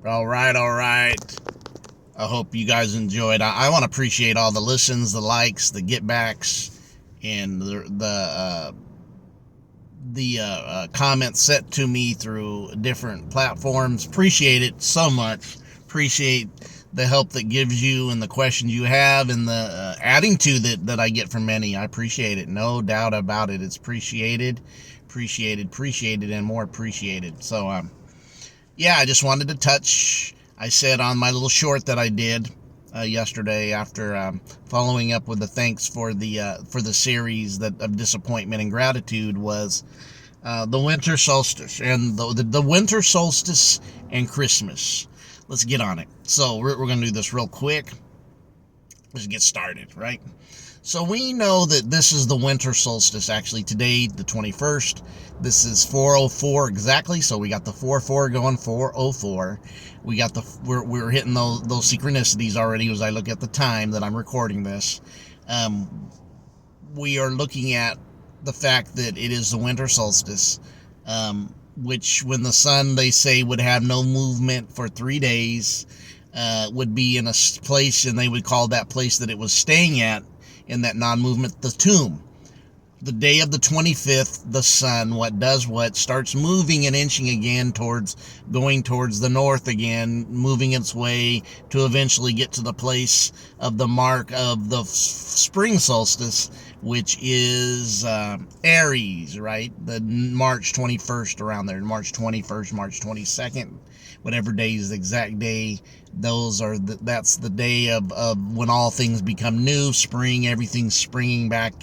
All right, all right. I hope you guys enjoyed. I want to appreciate all the listens, the likes, the get backs, and the comments sent to me through different platforms. Appreciate it so much. Appreciate the help that gives you and the questions you have and the adding to that I get from many. I appreciate it. No doubt about it. It's appreciated, and more appreciated. So, yeah, I just wanted to touch. I said on my little short that I did yesterday after following up with the thanks for the series that of disappointment and gratitude was the winter solstice and the winter solstice and Christmas. Let's get on it. So we're going to do this real quick. Let's get started, right? So we know that this is the winter solstice. Actually, today, the 21st, this is 4:04 exactly. So we got the 4:4 going, 4:04. We got we're hitting those synchronicities already as I look at the time that I'm recording this. We are looking at the fact that it is the winter solstice, which when the sun, they say, would have no movement for 3 days, would be in a place, and they would call that place that it was staying at in that non-movement the tomb. The day of the 25th, the sun starts moving and inching again going towards the north again, moving its way to eventually get to the place of the mark of the spring solstice, which is Aries, right? The March 21st, around there, March 21st, March 22nd, whatever day is the exact day. That's the day of when all things become new, spring, everything's springing back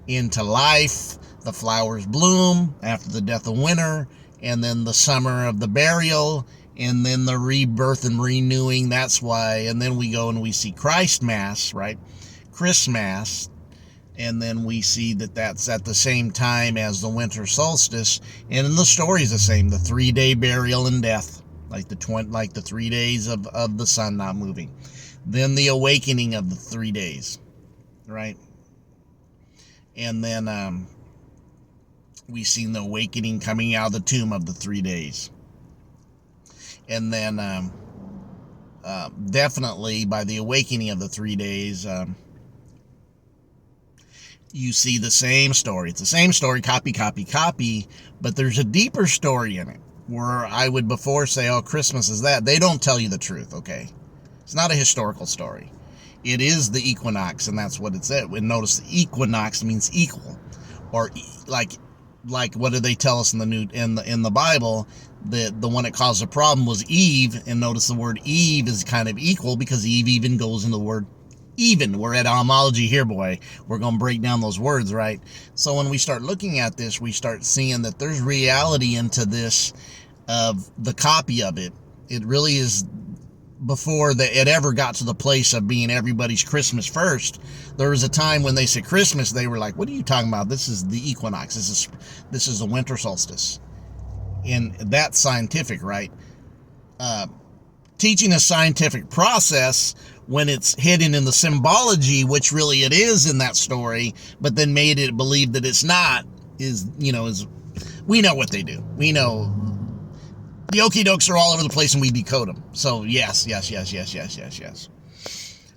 into life. The flowers bloom after the death of winter, and then the summer of the burial, and then the rebirth and renewing. That's why. And then we go and we see Christ Mass, right? Christmas. And then we see that that's at the same time as the winter solstice. And the story's the same, the 3-day burial and death, like the 3 days of the sun not moving. Then the awakening of the 3 days, right? And then we seen the awakening coming out of the tomb of the 3 days. And then definitely by the awakening of the 3 days, you see the same story. It's the same story, copy, but there's a deeper story in it, where I would before say, oh, Christmas is that. They don't tell you the truth, okay? It's not a historical story. It is the equinox, and that's what it's at. And notice the equinox means equal, or like what did they tell us in the Bible? That the one that caused the problem was Eve, and notice the word Eve is kind of equal because Eve even goes into the word even. We're at homology here, boy. We're going to break down those words, right? So when we start looking at this, we start seeing that there's reality into this of the copy of it. It really is. Before it ever got to the place of being everybody's Christmas first, there was a time when they said Christmas, they were like, what are you talking about? This is the equinox. This is the winter solstice. And that's scientific, right? Teaching a scientific process when it's hidden in the symbology, which really it is in that story, but then made it believe that it's not, is we know what they do. We know the okie dokes are all over the place, and we decode them. So yes.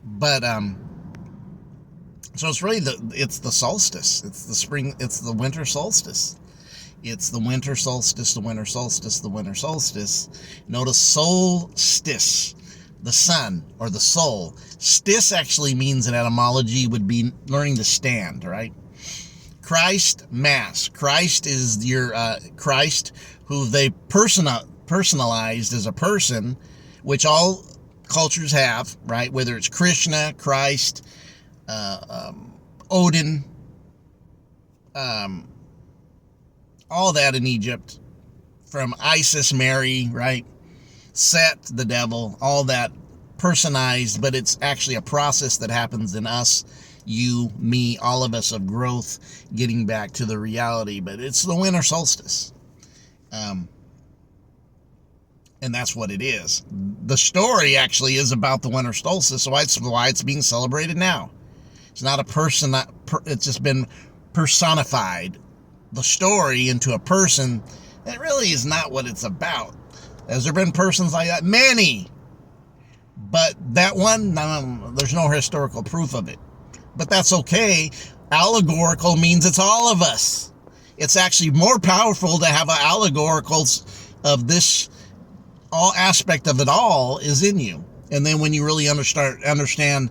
But so it's really it's the solstice. It's the spring. It's the winter solstice. It's the winter solstice. The winter solstice. The winter solstice. Notice solstice, the sun or the soul. Stis actually means in etymology would be learning to stand. Right. Christ Mass. Christ is your Christ, who they personalized as a person, which all cultures have, right? Whether it's Krishna, Christ, Odin, all that in Egypt, from Isis, Mary, right? Set, the devil, all that personalized, but it's actually a process that happens in us, you, me, all of us, of growth, getting back to the reality. But it's the winter solstice. And that's what it is. The story actually is about the winter solstice, so that's why it's being celebrated now. It's not a person, it's just been personified, the story, into a person. That really is not what it's about. Has there been persons like that? Many. But that one, no, there's no historical proof of it. But that's okay. Allegorical means it's all of us. It's actually more powerful to have an allegorical of this, all aspect of it all is in you. And then when you really understand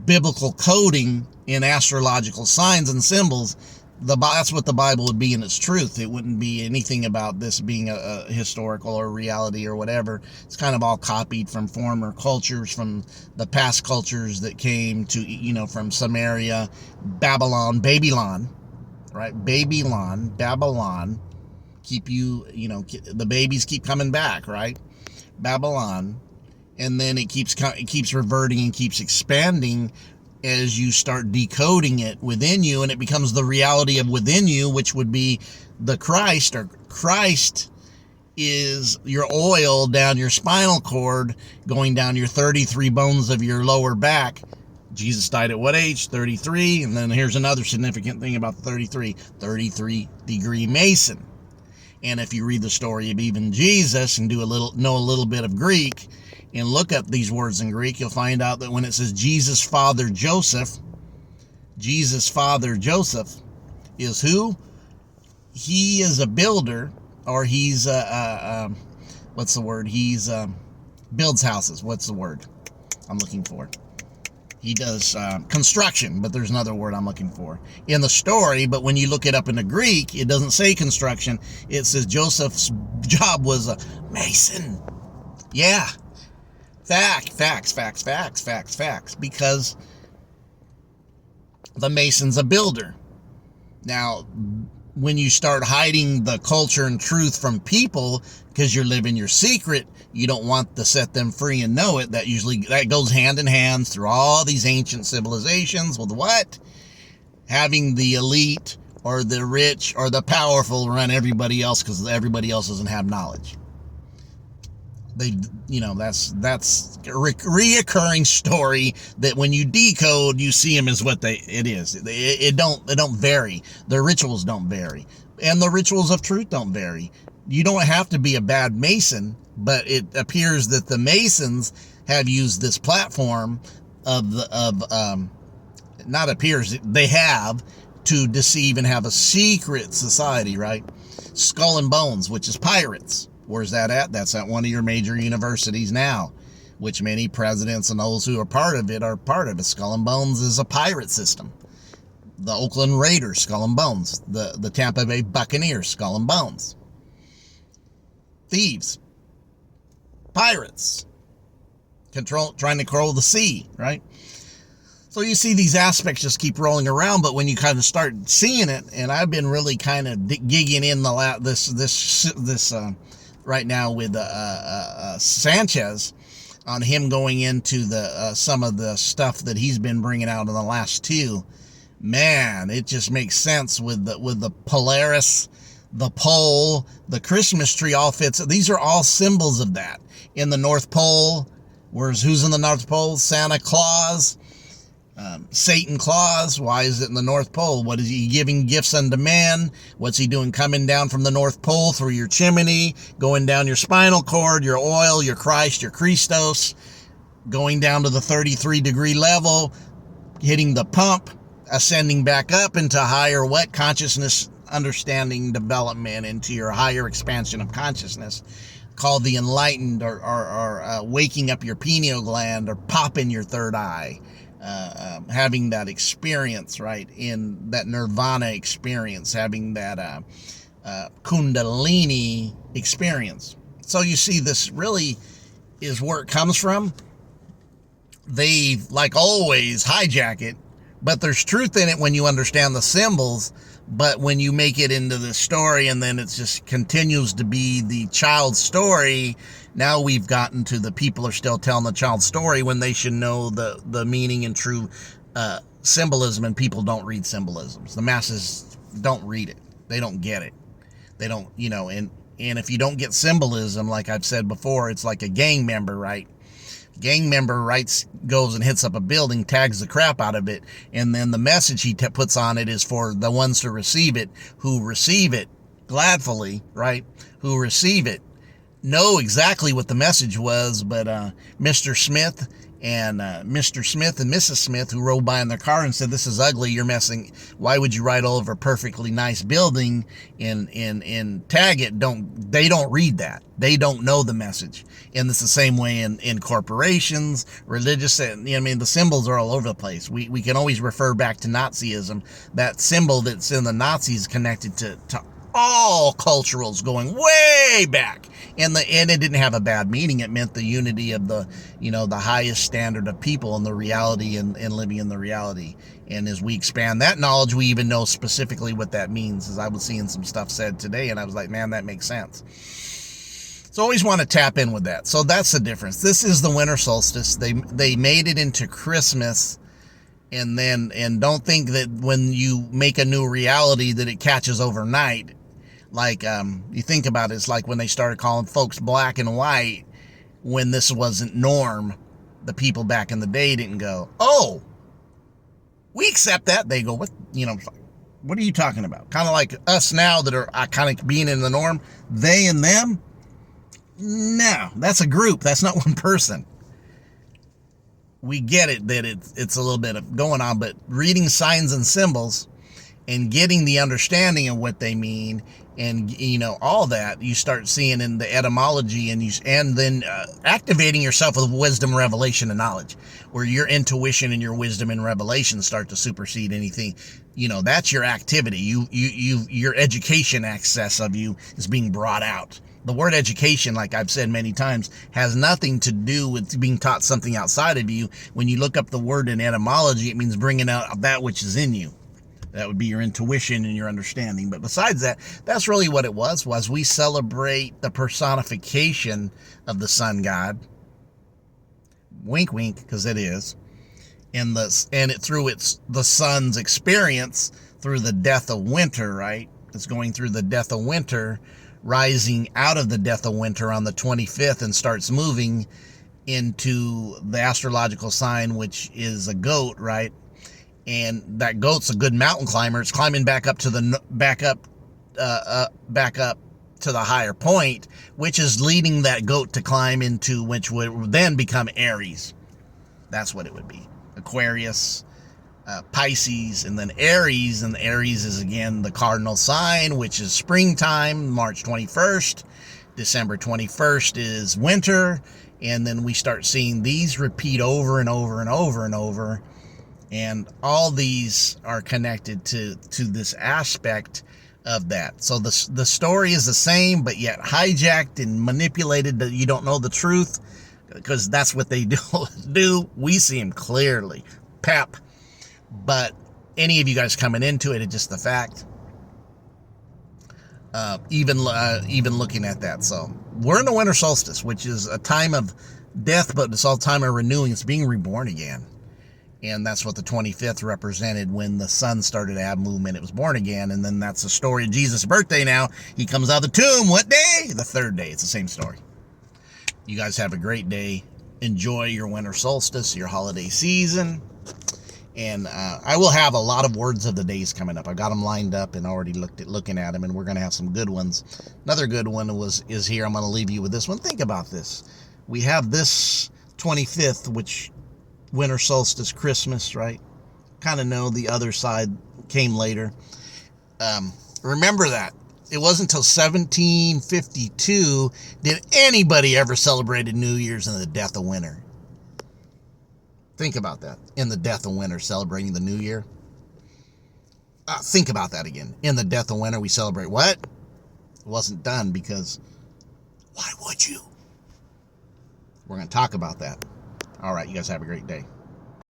biblical coding in astrological signs and symbols, that's what the Bible would be in its truth. It wouldn't be anything about this being a historical or reality or whatever. It's kind of all copied from former cultures, from the past cultures that came to, from Samaria, Babylon, right? Babylon, keep you, the babies keep coming back, right? Babylon. And then it keeps reverting and keeps expanding as you start decoding it within you, and it becomes the reality of within you, which would be the Christ, or Christ is your oil down your spinal cord, going down your 33 bones of your lower back. Jesus died at what age? 33. And then here's another significant thing about the 33-degree Mason. And if you read the story of even Jesus and know a little bit of Greek, and look up these words in Greek, you'll find out that when it says Jesus' father Joseph is who? He is a builder, or he's what's the word? He's builds houses. What's the word I'm looking for? He does construction, but there's another word I'm looking for in the story. But when you look it up in the Greek, it doesn't say construction. It says Joseph's job was a mason. Yeah. Facts, because the Mason's a builder. Now, when you start hiding the culture and truth from people because you're living your secret, you don't want to set them free and know it. That goes hand in hand through all these ancient civilizations with what? Having the elite or the rich or the powerful run everybody else because everybody else doesn't have knowledge. That's a reoccurring story that when you decode, you see them as what it is. It don't vary. The rituals don't vary, and the rituals of truth don't vary. You don't have to be a bad Mason, but it appears that the Masons have used this platform they have to deceive and have a secret society, right? Skull and Bones, which is pirates. Where's that at? That's at one of your major universities now, which many presidents and those who are part of it are part of it. Skull and Bones is a pirate system. The Oakland Raiders, Skull and Bones. The Tampa Bay Buccaneers, Skull and Bones. Thieves. Pirates. Trying to control the sea, right? So you see these aspects just keep rolling around, but when you kind of start seeing it, and I've been really kind of gigging in this right now with Sanchez on him going into the some of the stuff that he's been bringing out in the last two. Man, it just makes sense with the Polaris, the pole, the Christmas tree all fits. These are all symbols of that. In the North Pole, who's in the North Pole? Santa Claus. Satan Claus. Why is it in the North Pole? What is he giving gifts unto men? What's he doing coming down from the North Pole through your chimney, going down your spinal cord, your oil, your Christ, your Christos, going down to the 33-degree level, hitting the pump, ascending back up into higher consciousness, understanding development into your higher expansion of consciousness, called the enlightened, or waking up your pineal gland, or popping your third eye. Having that experience, right, in that nirvana experience, having that kundalini experience. So you see, this really is where it comes from. They, like always, hijack it, but there's truth in it when you understand the symbols. But when you make it into the story, and then it just continues to be the child's story, now we've gotten to the people are still telling the child's story when they should know the meaning and true symbolism, and people don't read symbolisms. The masses don't read it. They don't get it. They don't, and if you don't get symbolism, like I've said before, it's like a gang member, right? Gang member goes and hits up a building, tags the crap out of it, and then the message he puts on it is for the ones to receive it, who receive it gladfully, right? Who receive it know exactly what the message was, but Mr. Smith and Mrs. Smith, who rode by in their car and said, "This is ugly. You're messing. Why would you ride all over a perfectly nice building and tag it?" They don't read that. They don't know the message. And it's the same way in corporations, religious. I mean, the symbols are all over the place. We can always refer back to Nazism. That symbol that's in the Nazis connected to all culturals going way back, and it didn't have a bad meaning. It meant the unity of the highest standard of people and the reality and living in the reality. And as we expand that knowledge, we even know specifically what that means. As I was seeing some stuff said today, and I was like, man, that makes sense. So always want to tap in with that. So that's the difference. This is the winter solstice. They made it into Christmas. And don't think that when you make a new reality that it catches overnight. Like, you think about it, it's like when they started calling folks black and white when this wasn't norm. The people back in the day didn't go, "Oh, we accept that." They go, "What, what are you talking about?" Kind of like us now that are kind of being in the norm. They and them? No, that's a group. That's not one person. We get it that it's a little bit of going on, but reading signs and symbols and getting the understanding of what they mean, and all that, you start seeing in the etymology, and then activating yourself with wisdom, revelation, and knowledge, where your intuition and your wisdom and revelation start to supersede anything. That's your activity. Your education access of you is being brought out. The word education, like I've said many times, has nothing to do with being taught something outside of you. When you look up the word in etymology, it means bringing out that which is in you. That would be your intuition and your understanding. But besides that, that's really what it was we celebrate the personification of the sun god. Wink, wink, because it is. And the sun's experience through the death of winter, right? It's going through the death of winter, rising out of the death of winter on the 25th, and starts moving into the astrological sign, which is a goat, right? And that goat's a good mountain climber. It's climbing back up to the higher point, which is leading that goat to climb into, which would then become Aries. That's what it would be. Aquarius, Pisces, and then Aries. And Aries is again the cardinal sign, which is springtime, March 21st. December 21st is winter. And then we start seeing these repeat over and over and over and over. And all these are connected to this aspect of that. So the story is the same, but yet hijacked and manipulated that you don't know the truth, because that's what they do. We see them clearly. Pep. But any of you guys coming into it, it's just the fact. Even looking at that. So we're in the winter solstice, which is a time of death, but it's all time of renewing. It's being reborn again. And that's what the 25th represented when the sun started to have movement. It was born again. And then that's the story of Jesus' birthday now. He comes out of the tomb. What day? The third day. It's the same story. You guys have a great day. Enjoy your winter solstice, your holiday season. And I will have a lot of words of the days coming up. I've got them lined up and already looking at them. And we're going to have some good ones. Another good one is here. I'm going to leave you with this one. Think about this. We have this 25th, which... winter solstice, Christmas, right? Kind of know the other side came later. Remember that. It wasn't until 1752 did anybody ever celebrated New Year's in the death of winter. Think about that. In the death of winter, celebrating the New Year. Think about that again. In the death of winter, we celebrate what? It wasn't done because why would you? We're going to talk about that. All right, you guys have a great day.